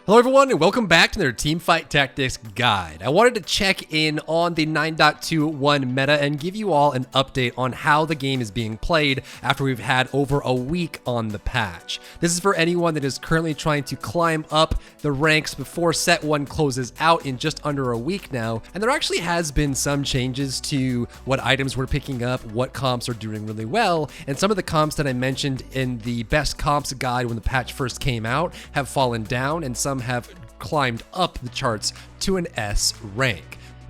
Hello everyone and welcome back to their Teamfight Tactics guide. I wanted to check in on the 9.21 meta and give you all an update on how the game is being played after we've had over a week on the patch. This is for anyone that is currently trying to climb up the ranks before set 1 closes out in just under a week now, and there actually has been some changes to what items we're picking up, what comps are doing really well, and some of the comps that I mentioned in the best comps guide when the patch first came out have fallen down, and some have climbed up the charts to an S rank.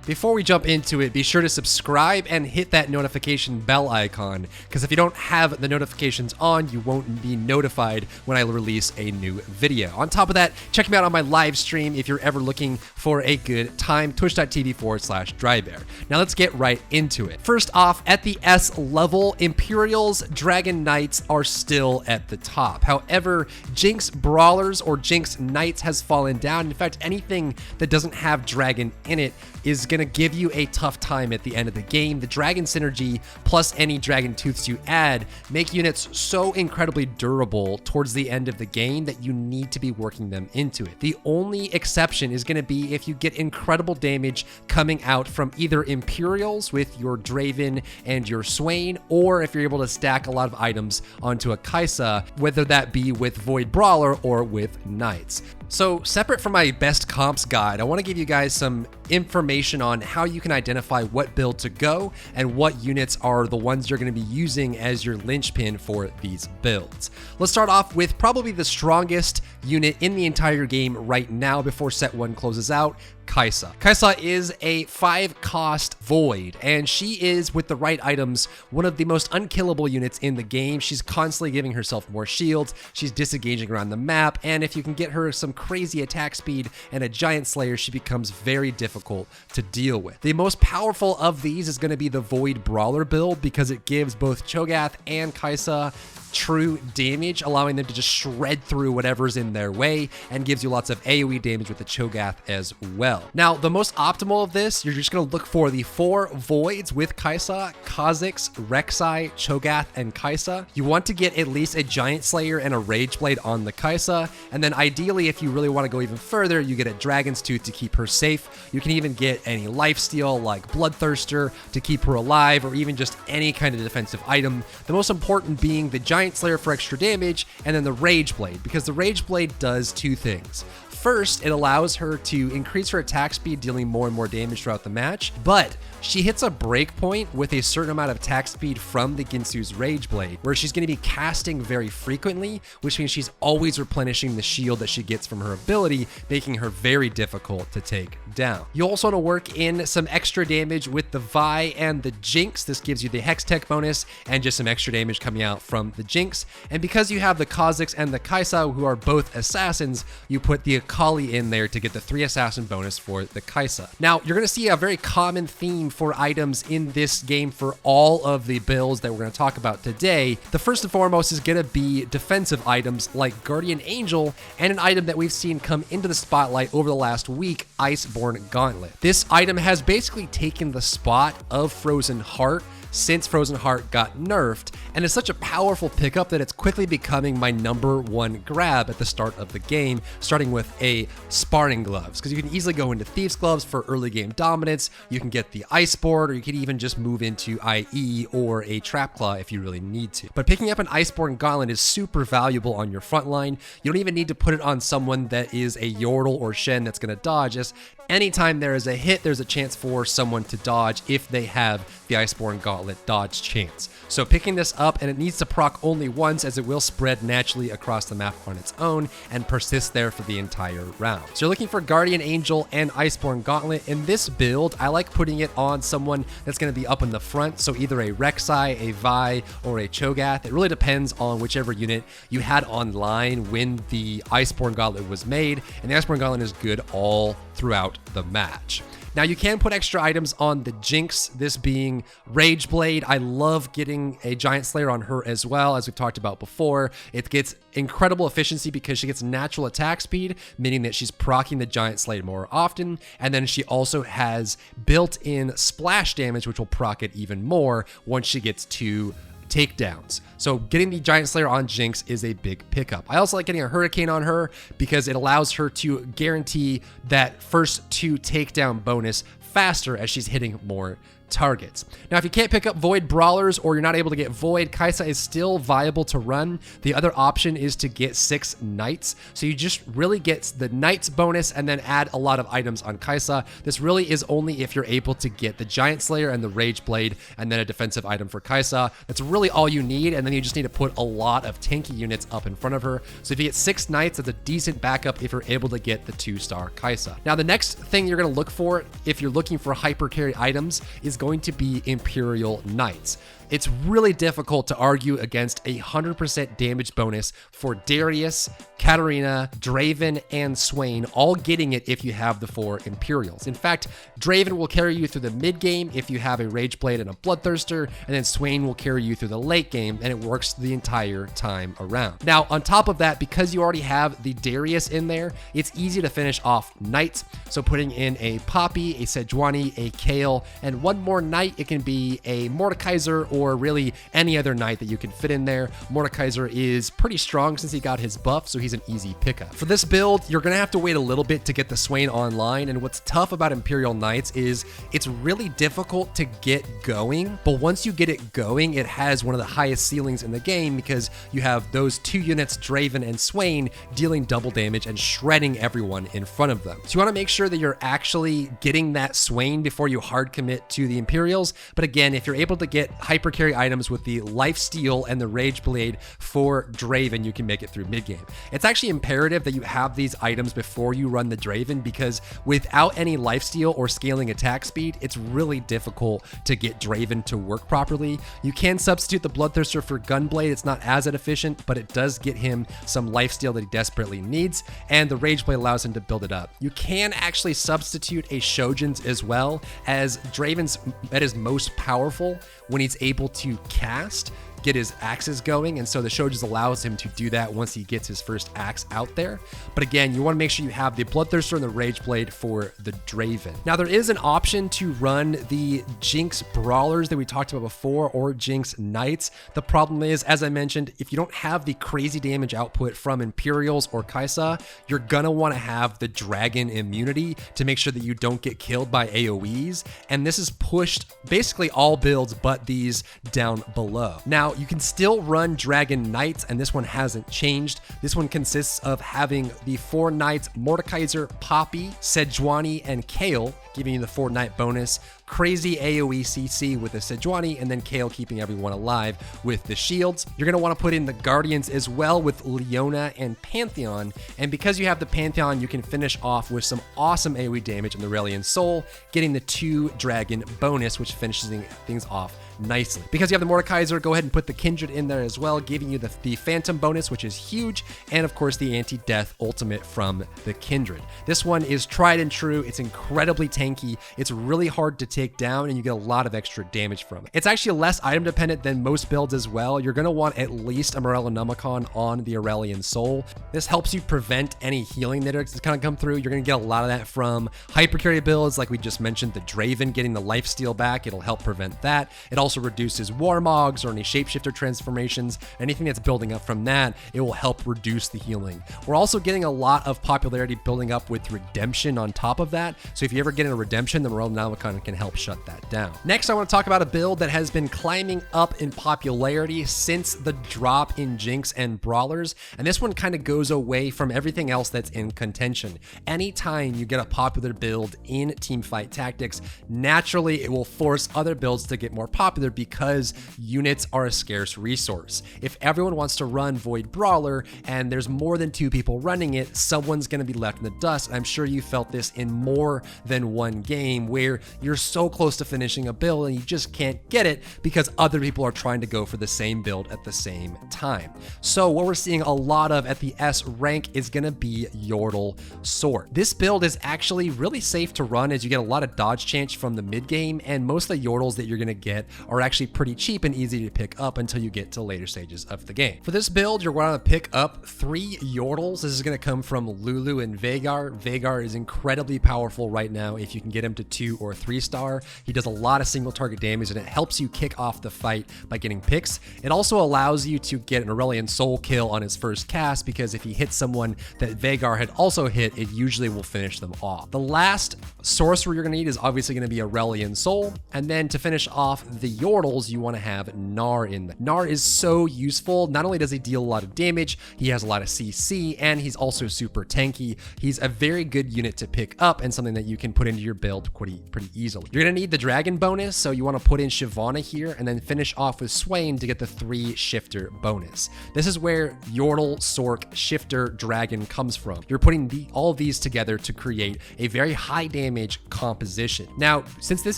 Before we jump into it, be sure to subscribe and hit that notification bell icon, because if you don't have the notifications on, you won't be notified when I release a new video. On top of that, check me out on my live stream if you're ever looking for a good time, twitch.tv/drybear. Now let's get right into it. First off, at the S level, Imperials, Dragon Knights are still at the top. However, Jinx Brawlers or Jinx Knights has fallen down. In fact, anything that doesn't have Dragon in it is going to give you a tough time at the end of the game. The Dragon Synergy plus any Dragon Tooths you add make units so incredibly durable towards the end of the game that you need to be working them into it. The only exception is going to be if you get incredible damage coming out from either Imperials with your Draven and your Swain, or if you're able to stack a lot of items onto a Kai'Sa, whether that be with Void Brawler or with Knights. So separate from my best comps guide, I want to give you guys some information on how you can identify what build to go and what units are the ones you're going to be using as your linchpin for these builds. Let's start off with probably the strongest unit in the entire game right now before set 1 closes out, Kai'Sa. Kai'Sa is a 5-cost void, and she is, with the right items, one of the most unkillable units in the game. She's constantly giving herself more shields, she's disengaging around the map, and if you can get her some crazy attack speed and a Giant Slayer, she becomes very difficult to deal with. The most powerful of these is going to be the Void Brawler build, because it gives both Cho'Gath and Kai'Sa true damage, allowing them to just shred through whatever's in their way, and gives you lots of AoE damage with the Cho'Gath as well. Now, the most optimal of this, you're just going to look for the 4 voids with Kai'Sa, Kha'Zix, Rek'Sai, Cho'Gath, and Kai'Sa. You want to get at least a Giant Slayer and a Rage Blade on the Kai'Sa, and then ideally, if you really want to go even further, you get a Dragon's Tooth to keep her safe. You can even get any lifesteal like Bloodthirster to keep her alive, or even just any kind of defensive item. The most important being the Giant Slayer for extra damage, and then the Rage Blade, because the Rage Blade does 2 things. First, it allows her to increase her attack speed, dealing more and more damage throughout the match, but she hits a break point with a certain amount of attack speed from the Ginsu's Rage Blade, where she's going to be casting very frequently, which means she's always replenishing the shield that she gets from her ability, making her very difficult to take down. You also want to work in some extra damage with the Vi and the Jinx. This gives you the Hex Tech bonus and just some extra damage coming out from the Jinx. And because you have the Kha'Zix and the Kai'Sa, who are both assassins, you put the Akali in there to get the 3 assassin bonus for the Kai'Sa. Now, you're going to see a very common theme for items in this game for all of the builds that we're going to talk about today. The first and foremost is going to be defensive items like Guardian Angel, and an item that we've seen come into the spotlight over the last week, Iceborne Gauntlet. This item has basically taken the spot of Frozen Heart since Frozen Heart got nerfed, and it's such a powerful pickup that it's quickly becoming my #1 grab at the start of the game, starting with a Sparring Gloves, because you can easily go into Thieves Gloves for early game dominance. You can get the Iceborne, or you can even just move into IE or a Trap Claw if you really need to. But picking up an Iceborne Gauntlet is super valuable on your front line. You don't even need to put it on someone that is a Yordle or Shen that's going to dodge. Just anytime there is a hit, there's a chance for someone to dodge if they have the Iceborne Gauntlet dodge chance. So picking this up, and it needs to proc only once, as it will spread naturally across the map on its own and persist there for the entire round. So you're looking for Guardian Angel and Iceborne Gauntlet. In this build, I like putting it on someone that's going to be up in the front, so either a Rek'Sai, a Vi, or a Cho'Gath. It really depends on whichever unit you had online when the Iceborne Gauntlet was made, and the Iceborne Gauntlet is good all throughout the match. Now, you can put extra items on the Jinx, this being Rage Blade. I love getting a Giant Slayer on her as well, as we've talked about before. It gets incredible efficiency because she gets natural attack speed, meaning that she's proccing the Giant Slayer more often, and then she also has built-in splash damage, which will proc it even more once she gets to takedowns. So getting the Giant Slayer on Jinx is a big pickup. I also like getting a Hurricane on her because it allows her to guarantee that first 2 takedown bonus faster as she's hitting more targets. Now, if you can't pick up Void Brawlers or you're not able to get Void, Kai'Sa is still viable to run. The other option is to get 6 Knights. So you just really get the Knights bonus and then add a lot of items on Kai'Sa. This really is only if you're able to get the Giant Slayer and the Rage Blade and then a defensive item for Kai'Sa. That's really all you need, and then you just need to put a lot of tanky units up in front of her. So if you get 6 Knights, that's a decent backup if you're able to get the 2-star Kai'Sa. Now, the next thing you're going to look for if you're looking for hyper carry items is going to be Imperial Knights. It's really difficult to argue against a 100% damage bonus for Darius, Katarina, Draven, and Swain, all getting it if you have the 4 Imperials. In fact, Draven will carry you through the mid game if you have a Rage Blade and a Bloodthirster, and then Swain will carry you through the late game, and it works the entire time around. Now, on top of that, because you already have the Darius in there, it's easy to finish off Knights. So putting in a Poppy, a Sejuani, a Kayle, and one more Knight, it can be a Mordekaiser or really any other Knight that you can fit in there. Mordekaiser is pretty strong since he got his buff, so he's an easy pickup. For this build, you're going to have to wait a little bit to get the Swain online, and what's tough about Imperial Knights is it's really difficult to get going, but once you get it going, it has one of the highest ceilings in the game because you have those 2 units, Draven and Swain, dealing double damage and shredding everyone in front of them. So you want to make sure that you're actually getting that Swain before you hard commit to the Imperials, but again, if you're able to get hyper carry items with the Lifesteal and the Rage Blade for Draven, you can make it through mid-game. It's actually imperative that you have these items before you run the Draven because without any Lifesteal or scaling attack speed, it's really difficult to get Draven to work properly. You can substitute the Bloodthirster for Gunblade. It's not as inefficient, but it does get him some Lifesteal that he desperately needs, and the Rage Blade allows him to build it up. You can actually substitute a Shojin's as well, as Draven's at his most powerful when he's able to cast, get his axes going, and so the show just allows him to do that once he gets his first axe out there. But again, you want to make sure you have the Bloodthirster and the Rage Blade for the Draven. Now, there is an option to run the Jinx Brawlers that we talked about before, or Jinx Knights. The problem is, as I mentioned, if you don't have the crazy damage output from Imperials or Kai'Sa, you're gonna want to have the Dragon immunity to make sure that you don't get killed by AoEs, and this is pushed basically all builds but these down below. Now, you can still run Dragon Knights, and this one hasn't changed. This one consists of having the 4 Knights, Mordekaiser, Poppy, Sejuani, and Kayle, giving you the 4 Knight bonus, crazy AoE CC with the Sejuani, and then Kayle keeping everyone alive with the shields. You're going to want to put in the Guardians as well with Leona and Pantheon, and because you have the Pantheon, you can finish off with some awesome AoE damage in the Aurelion Soul, getting the 2 Dragon bonus, which finishes things off nicely. Because you have the Mordekaiser, go ahead and put the Kindred in there as well, giving you the Phantom bonus, which is huge, and of course the anti-death ultimate from the Kindred. This one is tried and true. It's incredibly tanky. It's really hard to take down, and you get a lot of extra damage from it. It's actually less item dependent than most builds as well. You're going to want at least a Morellonomicon on the Aurelion Soul. This helps you prevent any healing that is going to come through. You're going to get a lot of that from hypercarry builds, like we just mentioned, the Draven getting the lifesteal back. It'll help prevent that. It also reduces Warmogs or any shapeshifter transformations. Anything that's building up from that, it will help reduce the healing. We're also getting a lot of popularity building up with Redemption on top of that. So if you ever get in a Redemption, the Morellonomicon can help shut that down. Next, I want to talk about a build that has been climbing up in popularity since the drop in Jinx and Brawlers, and this one kind of goes away from everything else that's in contention. Anytime you get a popular build in Teamfight Tactics, naturally it will force other builds to get more popular because units are a scarce resource. If everyone wants to run Void Brawler and there's more than 2 people running it, someone's going to be left in the dust. I'm sure you felt this in more than one game where you're so close to finishing a build and you just can't get it because other people are trying to go for the same build at the same time. So what we're seeing a lot of at the S rank is going to be Yordle Sorc. This build is actually really safe to run as you get a lot of dodge chance from the mid game, and most of the Yordles that you're going to get are actually pretty cheap and easy to pick up until you get to later stages of the game. For this build, you're going to pick up 3 Yordles. This is going to come from Lulu and Veigar. Veigar is incredibly powerful right now if you can get him to 2 or 3 star. star. He does a lot of single target damage, and it helps you kick off the fight by getting picks. It also allows you to get an Aurelion Soul kill on his first cast, because if he hits someone that Vhagar had also hit, it usually will finish them off. The last sorcerer you're going to need is obviously going to be Aurelion Soul, and then to finish off the Yordles, you want to have Gnar in there. Gnar is so useful. Not only does he deal a lot of damage, he has a lot of CC, and he's also super tanky. He's a very good unit to pick up and something that you can put into your build pretty easily. You're going to need the dragon bonus, so you want to put in Shyvana here and then finish off with Swain to get the 3 shifter bonus. This is where Yordle, Sorc, Shifter, Dragon comes from. You're putting all of these together to create a very high damage composition. Now, since this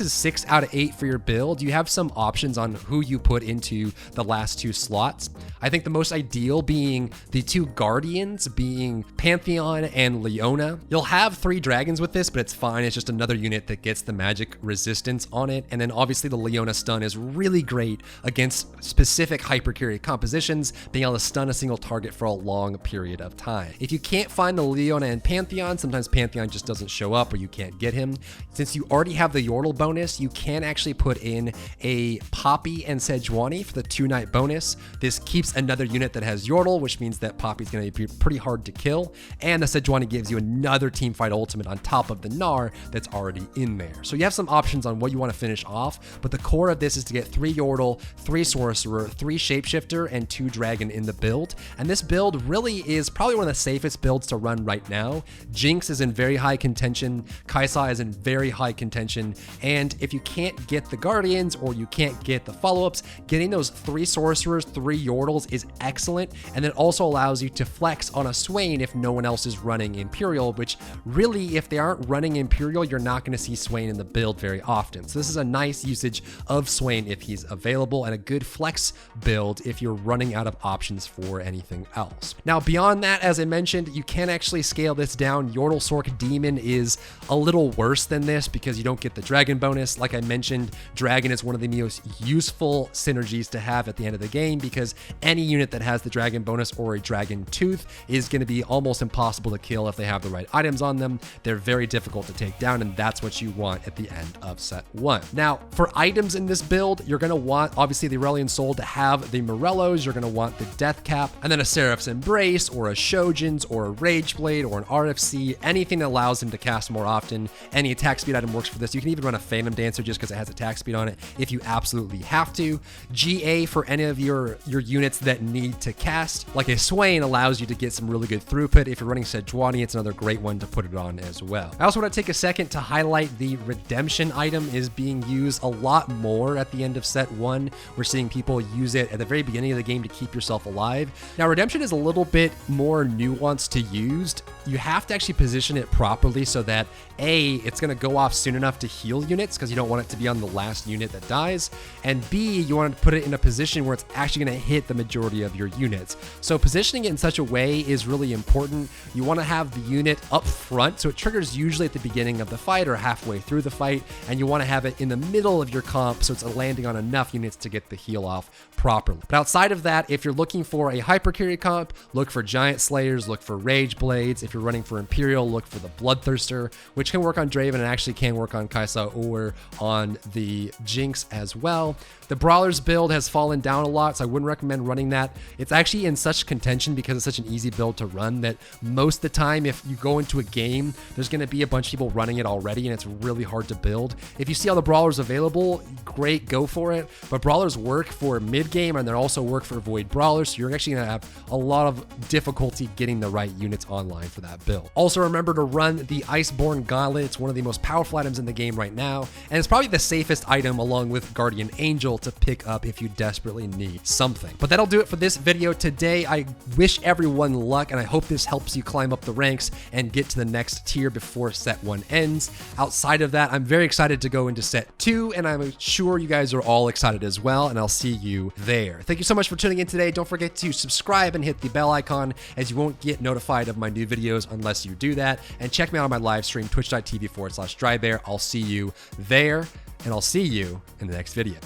is 6 out of 8 for your build, you have some options on who you put into the last 2 slots. I think the most ideal being the 2 Guardians, being Pantheon and Leona. You'll have 3 dragons with this, but it's fine. It's just another unit that gets the magic resistance on it. And then obviously the Leona stun is really great against specific hypercarry compositions, being able to stun a single target for a long period of time. If you can't find the Leona and Pantheon, sometimes Pantheon just doesn't show up or you can't get him. Since you already have the Yordle bonus, you can actually put in a Poppy and Sejuani for the 2-night bonus. This keeps another unit that has Yordle, which means that Poppy's going to be pretty hard to kill, and the Sejuani gives you another teamfight ultimate on top of the Gnar that's already in there. So you have some options on what you want to finish off, but the core of this is to get 3 Yordle, 3 Sorcerer, 3 Shapeshifter, and 2 Dragon in the build. And this build really is probably one of the safest builds to run right now. Jinx is in very high contention, Kai'Sa is in very high contention, and if you can't get the Guardians or you can't get the follow-ups, getting those 3 Sorcerers, 3 Yordles is excellent, and it also allows you to flex on a Swain if no one else is running Imperial, which really, if they aren't running Imperial, you're not going to see Swain in the build very often. So this is a nice usage of Swain if he's available, and a good flex build if you're running out of options for anything else. Now, beyond that, as I mentioned, you can actually scale this down. Yordle Sorc Demon is a little worse than this because you don't get the dragon bonus. Like I mentioned, dragon is one of the most useful synergies to have at the end of the game, because any unit that has the dragon bonus or a dragon tooth is going to be almost impossible to kill if they have the right items on them. They're very difficult to take down, and that's what you want at the end of set 1. Now, for items in this build, you're going to want, obviously, the Aurelion Soul to have the Morellos. You're going to want the Death Cap, and then a Seraph's Embrace, or a Shojin's, or a Rage Blade, or an RFC, anything that allows him to cast more often. Any attack speed item works for this. You can even run a Phantom Dancer just because it has attack speed on it if you absolutely have to. GA for any of your units that need to cast, like a Swain, allows you to get some really good throughput. If you're running Sejuani, it's another great one to put it on as well. I also want to take a second to highlight the redemption item is being used a lot more at the end of set 1. We're seeing people use it at the very beginning of the game to keep yourself alive. Now, redemption is a little bit more nuanced to use. You have to actually position it properly so that A, it's going to go off soon enough to heal units, because you don't want it to be on the last unit that dies, and B, you want to put it in a position where it's actually going to hit the majority of your units. So positioning it in such a way is really important. You want to have the unit up front, so it triggers usually at the beginning of the fight or halfway through the fight, and you want to have it in the middle of your comp so it's landing on enough units to get the heal off properly. But outside of that, if you're looking for a hypercarry comp, look for Giant Slayers, look for Rage Blades. If you're running for Imperial, look for the Bloodthirster, which can work on Draven and actually can work on Kai'Sa or on the Jinx as well. The Brawlers build has fallen down a lot, so I wouldn't recommend running that. It's actually in such contention because it's such an easy build to run that most of the time, if you go into a game, there's going to be a bunch of people running it already, and it's really hard to build. If you see all the Brawlers available, great, go for it. But Brawlers work for mid-game, and they also work for Void Brawlers, so you're actually going to have a lot of difficulty getting the right units online for that build. Also, remember to run the Iceborne Gauntlet. It's one of the most powerful items in the game right now, and it's probably the safest item along with Guardian Angel to pick up if you desperately need something. But that'll do it for this video today. I wish everyone luck, and I hope this helps you climb up the ranks and get to the next tier before set 1 ends. Outside of that, I'm very excited to go into set 2, and I'm sure you guys are all excited as well, and I'll see you there. Thank you so much for tuning in today. Don't forget to subscribe and hit the bell icon, as you won't get notified of my new videos unless you do that. And check me out on my live stream, twitch.tv/drybear. I'll see you there, and I'll see you in the next video.